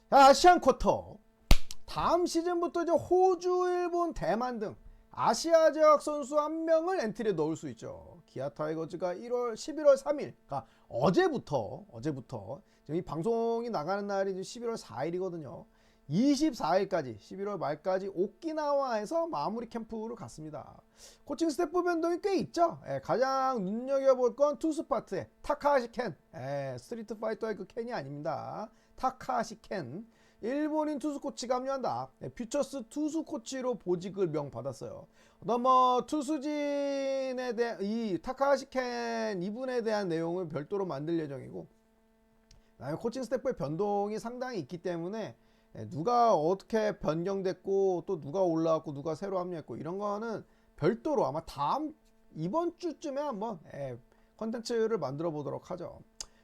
아시안 쿼터 다음 시즌부터 이제 호주, 일본, 대만 등 아시아 지역 선수 한 명을 엔트리에 넣을 수 있죠. 기아 타이거즈가 11월 3일, 그러니까 어제부터 지금 이 방송이 나가는 날이 11월 4일이거든요. 24일까지 11월 말까지 오키나와에서 마무리 캠프를 갔습니다. 코칭 스태프 변동이 꽤 있죠. 가장 눈여겨볼 건 투수 파트의 타카하시 켄, 스트리트 파이터의 그 켄이 아닙니다. 타카하시 켄, 일본인 투수 코치가 합류한다. 퓨처스 투수 코치로 보직을 명받았어요. 투수진에 대한 이 타카하시 켄 이분에 대한 내용을 별도로 만들 예정이고, 그다음에 코칭 스태프의 변동이 상당히 있기 때문에 누가 어떻게 변경됐고 또 누가 올라왔고 누가 새로 합류했고 이런 거는 별도로 아마 이번 주쯤에 한번 컨텐츠를 만들어 보도록 하죠.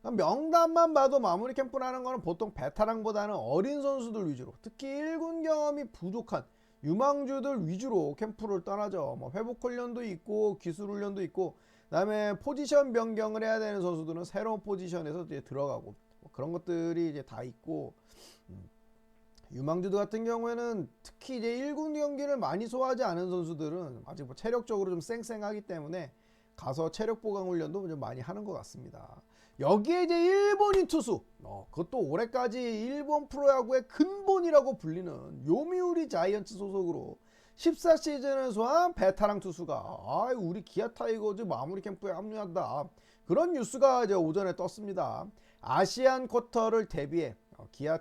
명단만 봐도 마무리 캠프라는 거는 보통 베테랑보다는 어린 선수들 위주로, 특히 1군 경험이 부족한 유망주들 위주로 캠프를 떠나죠. 뭐 회복 훈련도 있고 기술 훈련도 있고, 그다음에 포지션 변경을 해야 되는 선수들은 새로운 포지션에서 이제 들어가고, 뭐 그런 것들이 이제 다 있고, 유망주들 같은 경우에는 특히 이제 1군 경기를 많이 소화하지 않은 선수들은 아직 뭐 체력적으로 좀 쌩쌩하기 때문에 가서 체력 보강 훈련도 좀 많이 하는 것 같습니다. 여기에 이제 일본인 투수, 그것도 올해까지 일본 프로야구의 근본이라고 불리는 요미우리 자이언츠 소속으로 14시즌을 소화한 베테랑 투수가 우리 기아 타이거즈 마무리 캠프에 합류한다, 그런 뉴스가 이제 오전에 떴습니다. 아시안 쿼터를 대비해 기아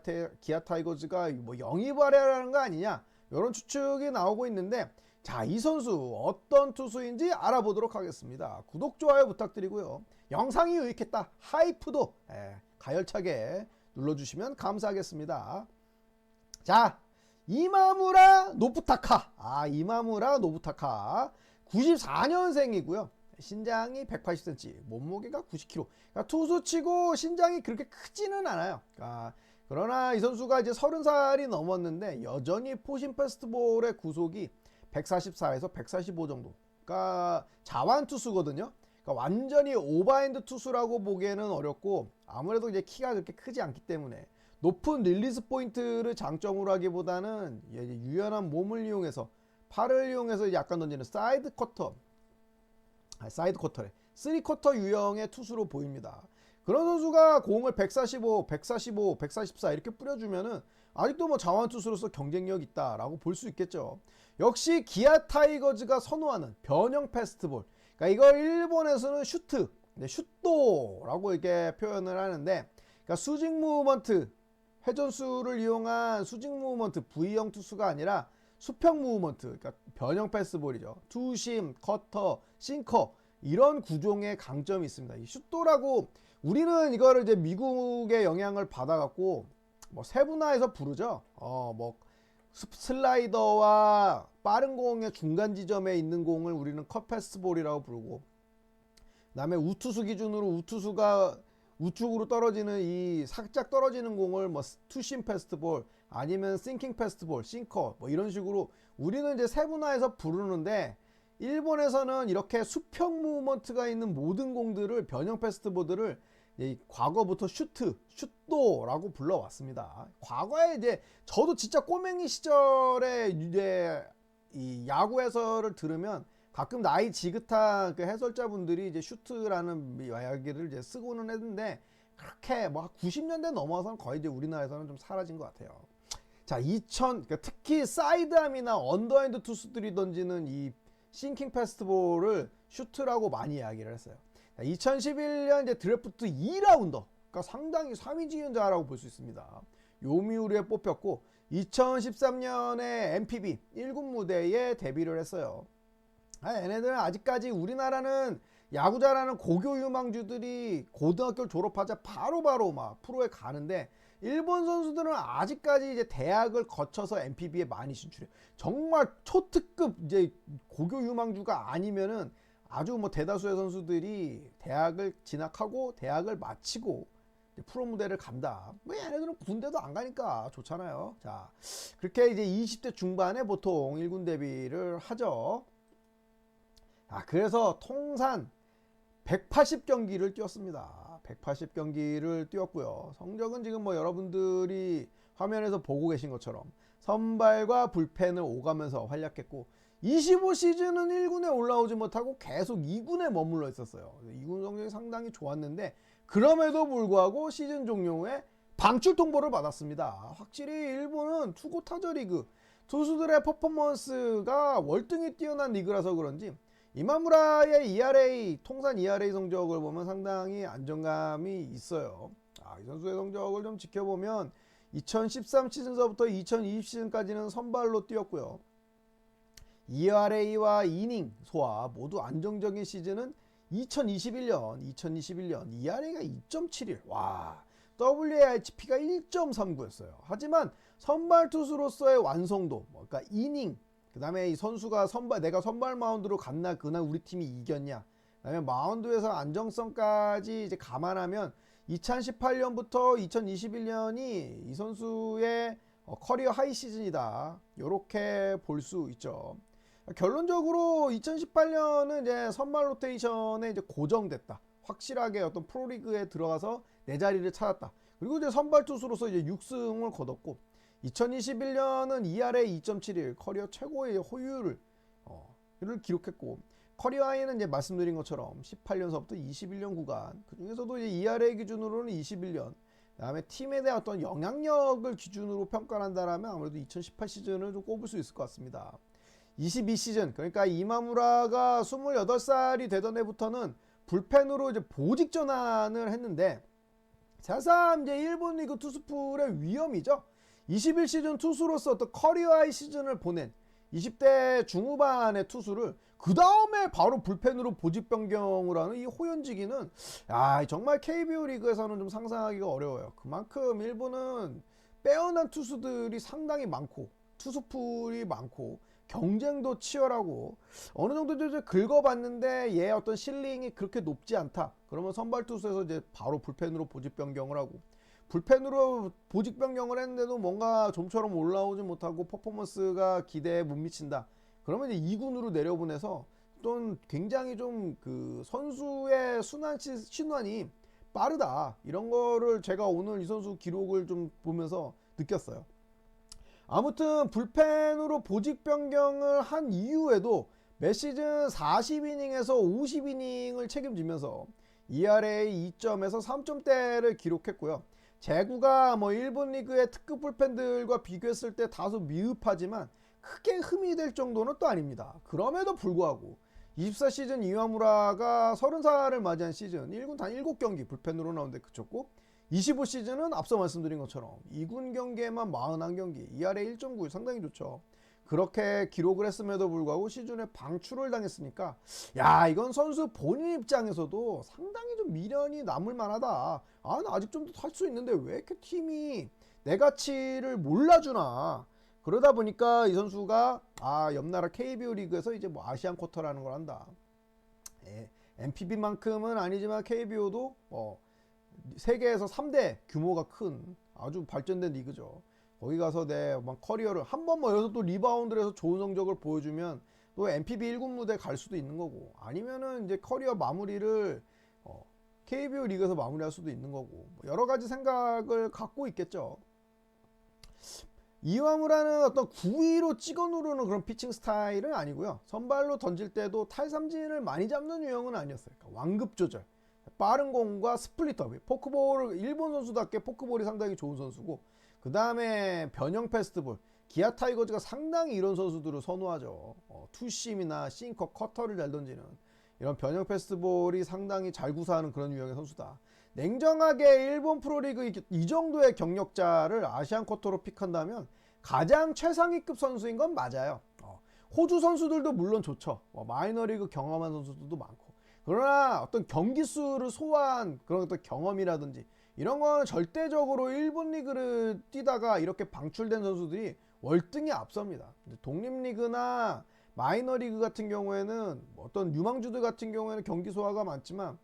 타이거즈가 뭐 영입하려는 거 아니냐, 이런 추측이 나오고 있는데, 자, 이 선수 어떤 투수인지 알아보도록 하겠습니다. 구독, 좋아요 부탁드리고요. 영상이 유익했다, 하이프도 가열차게 눌러주시면 감사하겠습니다. 자, 이마무라 노부타카 94년생이고요. 신장이 180cm, 몸무게가 90kg. 그러니까 투수치고 신장이 그렇게 크지는 않아요. 그러나 이 선수가 이제 30살이 넘었는데 여전히 포신 페스트볼의 구속이 144에서 145 정도. 그러니까 자완 투수거든요. 그러니까 완전히 오버핸드 투수라고 보기에는 어렵고, 아무래도 이제 키가 그렇게 크지 않기 때문에 높은 릴리스 포인트를 장점으로 하기보다는 유연한 몸을 이용해서, 팔을 이용해서 약간 던지는 사이드 쿼터래 3쿼터 유형의 투수로 보입니다. 그런 선수가 공을 145, 144 이렇게 뿌려주면은 아직도 뭐 자완 투수로서 경쟁력 있다라고 볼 수 있겠죠. 역시 기아 타이거즈가 선호하는 변형 패스트볼, 그러니까 이걸 일본에서는 슛도라고 이렇게 표현을 하는데, 그러니까 수직 무브먼트, 회전수를 이용한 수직 무브먼트, V형 투수가 아니라 수평 무브먼트, 그러니까 변형 패스볼이죠. 투심, 커터, 싱커, 이런 구종의 강점이 있습니다. 이 슛도라고 우리는 이거를 이제 미국의 영향을 받아갖고 뭐 세분화해서 부르죠. 뭐 슬라이더와 빠른 공의 중간 지점에 있는 공을 우리는 컷 패스볼이라고 부르고, 그다음에 우투수 기준으로 우투수가 우측으로 떨어지는 이 살짝 떨어지는 공을 뭐 투심 패스트볼, 아니면 싱킹 패스트볼, 싱커, 뭐 이런 식으로 우리는 이제 세분화해서 부르는데, 일본에서는 이렇게 수평 무브먼트가 있는 모든 공들을, 변형 패스트볼들을 과거부터 슛도라고 불러왔습니다. 과거에 이제 저도 진짜 꼬맹이 시절에 이제 이 야구 해설을 들으면 가끔 나이 지긋한 그 해설자분들이 이제 슈트라는 이야기를 이제 쓰고는 했는데, 그렇게 뭐 90년대 넘어서는 거의 이제 우리나라에서는 좀 사라진 것 같아요. 자, 그러니까 특히 사이드암이나 언더핸드 투수들이 던지는 이 싱킹 패스트볼을 슈트라고 많이 이야기를 했어요. 2011년 이제 드래프트 2라운더, 그러니까 상당히 3위지원자라고 볼 수 있습니다. 요미우리에 뽑혔고 2013년에 MPB 1군 무대에 데뷔를 했어요. 얘네들은 아직까지, 우리나라는 야구 잘하는 고교 유망주들이 고등학교를 졸업하자 바로바로 막 프로에 가는데, 일본 선수들은 아직까지 이제 대학을 거쳐서 MPB에 많이 진출해요. 정말 초특급 이제 고교 유망주가 아니면은 아주 뭐 대다수의 선수들이 대학을 진학하고 대학을 마치고 프로 무대를 간다. 뭐 얘네들은 군대도 안 가니까 좋잖아요. 자, 그렇게 이제 20대 중반에 보통 1군 데뷔를 하죠. 그래서 통산 180경기를 뛰었습니다. 180경기를 뛰었고요. 성적은 지금 뭐 여러분들이 화면에서 보고 계신 것처럼 선발과 불펜을 오가면서 활약했고 25 시즌은 1군에 올라오지 못하고 계속 2군에 머물러 있었어요. 2군 성적이 상당히 좋았는데 그럼에도 불구하고 시즌 종료 후에 방출 통보를 받았습니다. 확실히 일본은 투고 타저 리그 투수들의 퍼포먼스가 월등히 뛰어난 리그라서 그런지 이마무라의 ERA 통산 ERA 성적을 보면 상당히 안정감이 있어요. 이 선수의 성적을 좀 지켜보면 2013 시즌서부터 2020 시즌까지는 선발로 뛰었고요. ERA와 이닝 소화 모두 안정적인 시즌은 2021년 ERA가 2.71. 와, WARP가 1.39였어요. 하지만 선발 투수로서의 완성도, 그러니까 이닝, 그 다음에 이 선수가 내가 선발 마운드로 갔나, 그날 우리 팀이 이겼냐, 그 다음에 마운드에서 안정성까지 이제 감안하면 2018년부터 2021년이 이 선수의 커리어 하이 시즌이다. 이렇게 볼 수 있죠. 결론적으로 2018년은 이제 선발 로테이션에 이제 고정됐다. 확실하게 어떤 프로리그에 들어가서 내 자리를 찾았다. 그리고 이제 선발 투수로서 이제 6승을 거뒀고 2021년은 ERA 2.71 커리어 최고의 호유율을 기록했고 커리어 하이는 이제 말씀드린 것처럼 18년서부터 21년 구간 그 중에서도 이제 ERA 기준으로는 21년 그다음에 팀에 대한 어떤 영향력을 기준으로 평가를 한다라면 아무래도 2018 시즌을 좀 꼽을 수 있을 것 같습니다. 22 시즌 그러니까 이마무라가 28살이 되던 해부터는 불펜으로 이제 보직 전환을 했는데 새삼 이제 일본 리그 투수풀의 위험이죠. 21 시즌 투수로서 어떤 커리어 하이 시즌을 보낸 20대 중후반의 투수를 그 다음에 바로 불펜으로 보직 변경을 하는 이 호연지기는 정말 KBO 리그에서는 좀 상상하기가 어려워요. 그만큼 일본은 빼어난 투수들이 상당히 많고 투수풀이 많고 경쟁도 치열하고 어느 정도 이제 긁어봤는데 얘 어떤 실링이 그렇게 높지 않다. 그러면 선발 투수에서 이제 바로 불펜으로 보직 변경을 하고 불펜으로 보직 변경을 했는데도 뭔가 좀처럼 올라오지 못하고 퍼포먼스가 기대에 못 미친다. 그러면 이제 2군으로 내려보내서 또 굉장히 좀 그 선수의 순환이 빠르다. 이런 거를 제가 오늘 이 선수 기록을 좀 보면서 느꼈어요. 아무튼 불펜으로 보직 변경을 한 이후에도 매 시즌 40이닝에서 50이닝을 책임지면서 ERA 2점에서 3점대를 기록했고요. 제구가 일본 리그의 특급 불펜들과 비교했을 때 다소 미흡하지만 크게 흠이 될 정도는 또 아닙니다. 그럼에도 불구하고 24 시즌 이와무라가 30살을 맞이한 시즌 1군 단 7경기 불펜으로 나오는데 그쳤고 25 시즌은 앞서 말씀드린 것처럼 2군 경기에만 41경기 ERA 1.9 상당히 좋죠. 그렇게 기록을 했음에도 불구하고 시즌에 방출을 당했으니까 이건 선수 본인 입장에서도 상당히 좀 미련이 남을 만하다. 나 아직 좀 더 탈 수 있는데 왜 이렇게 팀이 내 가치를 몰라주나. 그러다 보니까 이 선수가 옆나라 KBO 리그에서 이제 아시안 쿼터라는 걸 한다. NPB만큼은 아니지만 KBO도 세계에서 3대 규모가 큰 아주 발전된 리그죠. 거기 가서 내 커리어를 한번 여기서 또 리바운드를 해서 좋은 성적을 보여주면 또 NPB 1군 무대 갈 수도 있는 거고 아니면은 이제 커리어 마무리를 KBO 리그에서 마무리할 수도 있는 거고 여러 가지 생각을 갖고 있겠죠. 이와무라는 어떤 9위로 찍어 누르는 그런 피칭 스타일은 아니고요. 선발로 던질 때도 탈삼진을 많이 잡는 유형은 아니었어요. 그러니까 완급 조절, 빠른 공과 스플리터, 포크볼, 일본 선수답게 포크볼이 상당히 좋은 선수고 그 다음에 변형 패스트볼, 기아 타이거즈가 상당히 이런 선수들을 선호하죠. 투심이나 싱커, 커터를 잘 던지는 이런 변형 패스트볼이 상당히 잘 구사하는 그런 유형의 선수다. 냉정하게 일본 프로리그 이 정도의 경력자를 아시안 쿼터로 픽한다면 가장 최상위급 선수인 건 맞아요. 호주 선수들도 물론 좋죠. 마이너리그 경험한 선수들도 많고. 그러나 어떤 경기 수를 소화한 그런 어떤 경험이라든지 이런 건 절대적으로 일본 리그를 뛰다가 이렇게 방출된 선수들이 월등히 앞섭니다. 독립리그나 마이너리그 같은 경우에는 어떤 유망주들 같은 경우에는 경기 소화가 많지만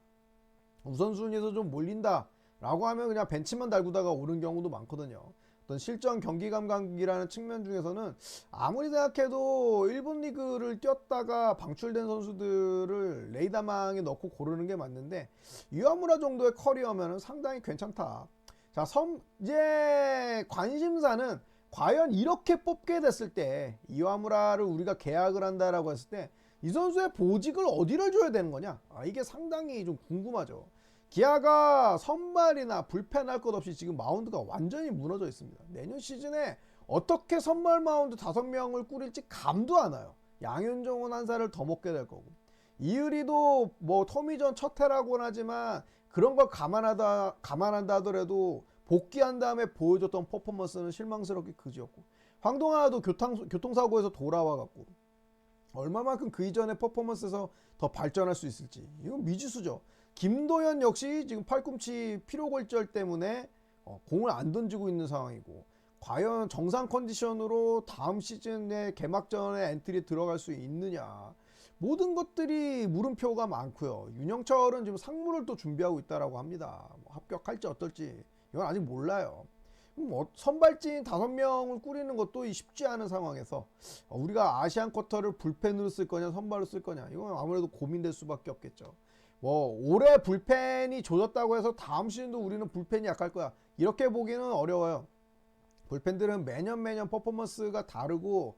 우선순위에서 좀 몰린다 라고 하면 그냥 벤치만 달구다가 오른 경우도 많거든요. 어떤 실전 경기 감각이라는 측면 중에서는 아무리 생각해도 일본 리그를 뛰었다가 방출된 선수들을 레이더망에 넣고 고르는 게 맞는데 이와무라 정도의 커리어면 상당히 괜찮다. 자, 이제 관심사는 과연 이렇게 뽑게 됐을 때 이와무라를 우리가 계약을 한다라고 했을 때 이 선수의 보직을 어디를 줘야 되는 거냐? 이게 상당히 좀 궁금하죠. 기아가 선발이나 불펜 할 것 없이 지금 마운드가 완전히 무너져 있습니다. 내년 시즌에 어떻게 선발 마운드 5명을 꾸릴지 감도 안 와요. 양현종은 한 살을 더 먹게 될 거고, 이유리도 뭐 토미전 첫 해라고는 하지만 그런 걸 감안한다 하더라도 복귀한 다음에 보여줬던 퍼포먼스는 실망스럽게 그지였고, 황동아도 교통사고에서 돌아와갖고 얼마만큼 그 이전의 퍼포먼스에서 더 발전할 수 있을지 이건 미지수죠. 김도현 역시 지금 팔꿈치 피로골절 때문에 공을 안 던지고 있는 상황이고, 과연 정상 컨디션으로 다음 시즌에 개막전에 엔트리 들어갈 수 있느냐, 모든 것들이 물음표가 많고요. 윤영철은 지금 상무를 또 준비하고 있다라고 합니다. 합격할지 어떨지 이건 아직 몰라요. 선발진 5명을 꾸리는 것도 쉽지 않은 상황에서 우리가 아시안 쿼터를 불펜으로 쓸 거냐 선발로 쓸 거냐, 이건 아무래도 고민될 수밖에 없겠죠. 올해 불펜이 조졌다고 해서 다음 시즌도 우리는 불펜이 약할 거야, 이렇게 보기는 어려워요. 불펜들은 매년 퍼포먼스가 다르고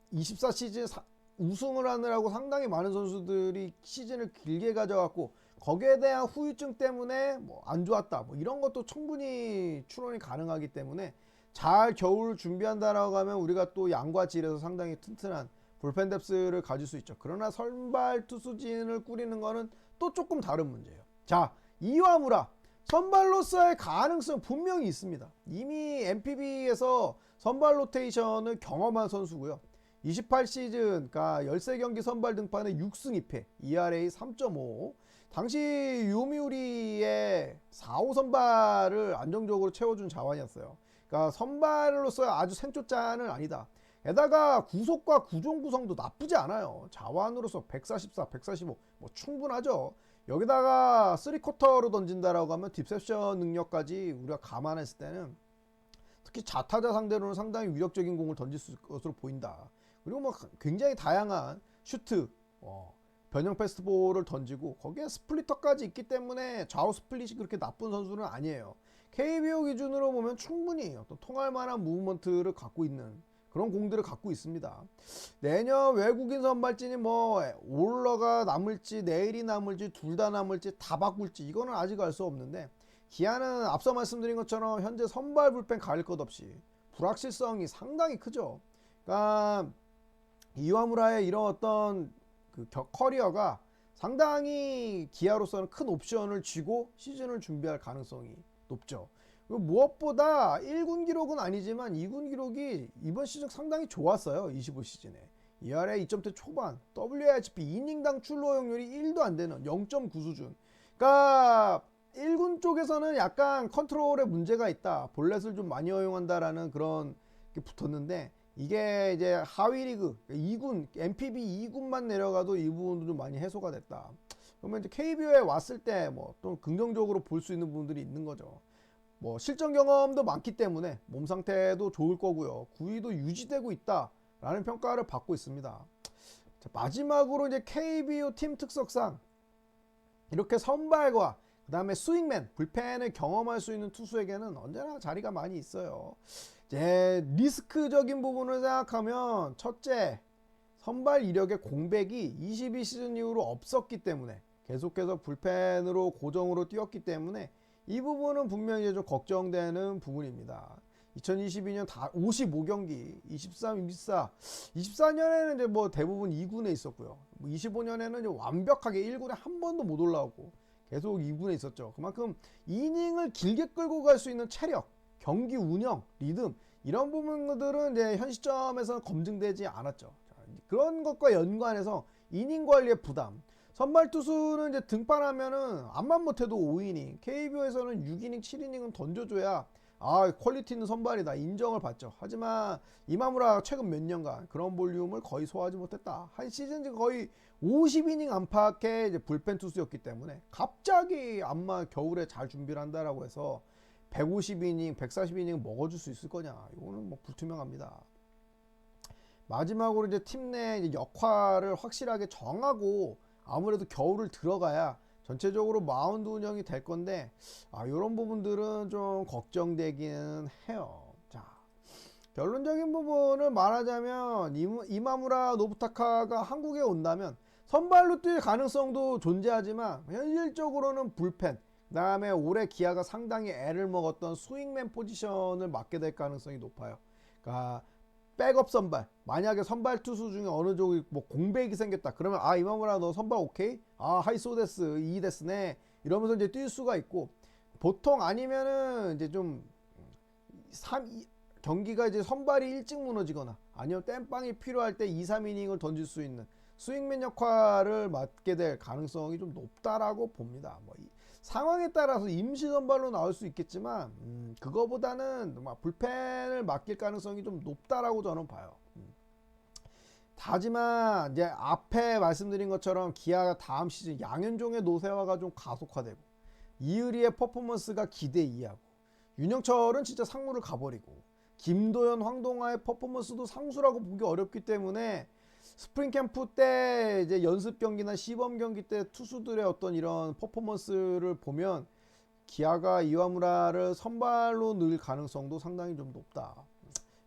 24 시즌 우승을 하느라고 상당히 많은 선수들이 시즌을 길게 가져갔고, 거기에 대한 후유증 때문에 안 좋았다 이런 것도 충분히 추론이 가능하기 때문에 잘 겨울 준비한다라고 하면 우리가 또 양과 질에서 상당히 튼튼한 불펜 뎁스를 가질 수 있죠. 그러나 선발 투수진을 꾸리는 거는 또 조금 다른 문제예요. 자, 이와무라 선발로서의 가능성 분명히 있습니다. 이미 NPB에서 선발 로테이션을 경험한 선수고요. 28시즌, 그러니까 13경기 선발 등판에 6승 2패, ERA 3.5. 당시 요미우리의 4호 선발을 안정적으로 채워준 자원이었어요. 그러니까 선발로서 아주 생초짜는 아니다. 게다가 구속과 구종 구성도 나쁘지 않아요. 자완으로서 144, 145 충분하죠. 여기다가 3쿼터로 던진다라고 하면 딥셉션 능력까지 우리가 감안했을 때는 특히 좌타자 상대로는 상당히 위력적인 공을 던질 수 있을 것으로 보인다. 그리고 굉장히 다양한 슈트, 변형 패스트볼을 던지고 거기에 스플리터까지 있기 때문에 좌우 스플릿이 그렇게 나쁜 선수는 아니에요. KBO 기준으로 보면 충분히 어떤 통할 만한 무브먼트를 갖고 있는 그런 공들을 갖고 있습니다. 내년 외국인 선발진이 올러가 남을지 내일이 남을지 둘 다 남을지 다 바꿀지 이거는 아직 알 수 없는데, 기아는 앞서 말씀드린 것처럼 현재 선발 불펜 가릴 것 없이 불확실성이 상당히 크죠. 그러니까 이와무라의 이런 어떤 커리어가 상당히 기아로서는 큰 옵션을 쥐고 시즌을 준비할 가능성이 높죠. 무엇보다 1군 기록은 아니지만 2군 기록이 이번 시즌 상당히 좋았어요. 25시즌에 ERA 2점대 초반, WHP 이닝당 출루 허용률이 1도 안 되는 0.9 수준. 그러니까 1군 쪽에서는 약간 컨트롤에 문제가 있다, 볼넷을 좀 많이 허용한다라는 그런 게 붙었는데, 이게 이제 하위 리그 2군 NPB 2군만 내려가도 이 부분도 좀 많이 해소가 됐다. 그러면 이제 KBO에 왔을 때 또 긍정적으로 볼 수 있는 부분들이 있는 거죠. 실전 경험도 많기 때문에 몸 상태도 좋을 거고요. 구위도 유지되고 있다라는 평가를 받고 있습니다. 자, 마지막으로 이제 KBO 팀 특성상 이렇게 선발과 그 다음에 스윙맨, 불펜을 경험할 수 있는 투수에게는 언제나 자리가 많이 있어요. 이제 리스크적인 부분을 생각하면, 첫째, 선발 이력의 공백이 22시즌 이후로 없었기 때문에 계속해서 불펜으로 고정으로 뛰었기 때문에 이 부분은 분명히 좀 걱정되는 부분입니다. 2022년 다 55경기, 23, 24, 24년에는 이제 대부분 2군에 있었고요. 25년에는 완벽하게 1군에 한 번도 못 올라오고 계속 2군에 있었죠. 그만큼 이닝을 길게 끌고 갈 수 있는 체력, 경기 운영, 리듬 이런 부분들은 이제 현 시점에서는 검증되지 않았죠. 그런 것과 연관해서 이닝 관리의 부담. 선발 투수는 이제 등판하면은 암만 못해도 5이닝, KBO에서는 6이닝, 7이닝은 던져줘야 퀄리티 있는 선발이다 인정을 받죠. 하지만 이마무라 최근 몇 년간 그런 볼륨을 거의 소화하지 못했다. 한 시즌 거의 50이닝 안팎의 이제 불펜 투수였기 때문에 갑자기 암만 겨울에 잘 준비를 한다라고 해서 150이닝, 140이닝 먹어줄 수 있을 거냐? 이거는 불투명합니다. 마지막으로 이제 팀 내 역할을 확실하게 정하고 아무래도 겨울을 들어가야 전체적으로 마운드 운영이 될 건데 이런 부분들은 좀 걱정되기는 해요. 자, 결론적인 부분을 말하자면 이마무라 노부타카가 한국에 온다면 선발로 뛸 가능성도 존재하지만 현실적으로는 불펜, 그다음에 올해 기아가 상당히 애를 먹었던 스윙맨 포지션을 맡게 될 가능성이 높아요. 그러니까 백업 선발, 만약에 선발 투수 중에 어느 쪽이 뭐 공백이 생겼다 그러면 이마무라 너 선발 오케이? 하이소데스 이데스네 이러면서 이제 뛸 수가 있고, 보통 아니면은 이제 좀 경기가 이제 선발이 일찍 무너지거나 아니면 땜빵이 필요할 때 2, 3이닝을 던질 수 있는 스윙맨 역할을 맡게 될 가능성이 좀 높다라고 봅니다. 뭐 상황에 따라서 임시 선발로 나올 수 있겠지만 그거보다는 불펜을 맡길 가능성이 좀 높다라고 저는 봐요. 하지만 이제 앞에 말씀드린 것처럼 기아가 다음 시즌 양현종의 노쇠화가 좀 가속화되고 이의리의 퍼포먼스가 기대 이하고 윤영철은 진짜 상무를 가버리고 김도현, 황동아의 퍼포먼스도 상수라고 보기 어렵기 때문에 스프링 캠프 때 이제 연습 경기나 시범 경기 때 투수들의 어떤 이런 퍼포먼스를 보면 기아가 이와무라를 선발로 넣을 가능성도 상당히 좀 높다.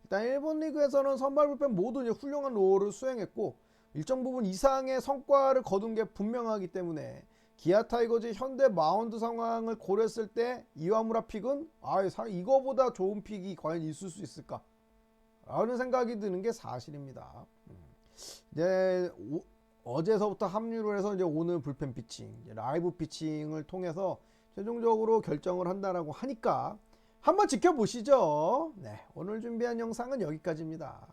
일단 일본 리그에서는 선발 불펜 모두 이제 훌륭한 롤을 수행했고 일정 부분 이상의 성과를 거둔 게 분명하기 때문에 기아 타이거즈 현대 마운드 상황을 고려했을 때 이와무라 픽은 이거보다 좋은 픽이 과연 있을 수 있을까? 라는 생각이 드는 게 사실입니다. 이제 어제서부터 합류를 해서 이제 오늘 불펜 피칭, 라이브 피칭을 통해서 최종적으로 결정을 한다라고 하니까 한번 지켜보시죠. 네, 오늘 준비한 영상은 여기까지입니다.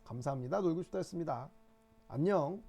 감사합니다. 놀고 싶다 했습니다. 안녕.